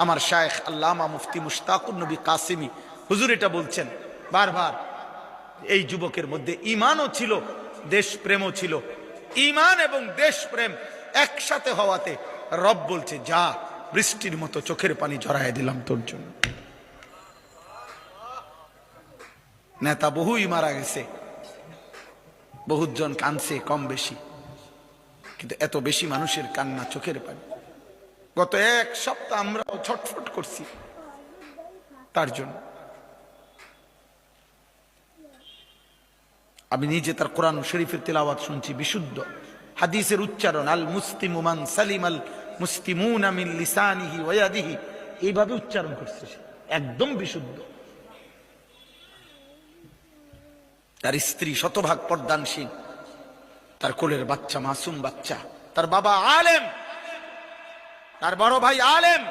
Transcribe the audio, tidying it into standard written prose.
আমার শায়েখ আল্লামা মুফতি মুশতাকুর নবী কাসিমি হুজুর এটা বলছেন বারবার। এই যুবকের মধ্যে ঈমানও ছিল, দেশপ্রেমও ছিল। ঈমান এবং দেশপ্রেম একসাথে হওয়াতে রব বলছে, যা বৃষ্টির মতো চোখের পানি ঝরায় দিলাম তোর জন্য। নেতা বহুই মারা গেছে, বহুত জন কানছে কম বেশি, কিন্তু এত বেশি মানুষের কান্না, চোখের পানি। গত এক সপ্তাহ আমরাও ছটফট করছি তার জন্য। আমি নিজে তার কোরআন শরীফের তেলাওয়াত শুনছি, বিশুদ্ধ হাদিসের উচ্চারণ। আল মুসলিমু মান সালিমাল মুসলিমুনা মিন লিসানিহি ওয়া ইয়াদিহি, এইভাবে উচ্চারণ করছে, একদম বিশুদ্ধ। তার স্ত্রী শতভাগ পর্দানশীল, তার কোলের বাচ্চা মাসুম বাচ্চা, তার বাবা আলেম, তার বড় ভাই আলেম।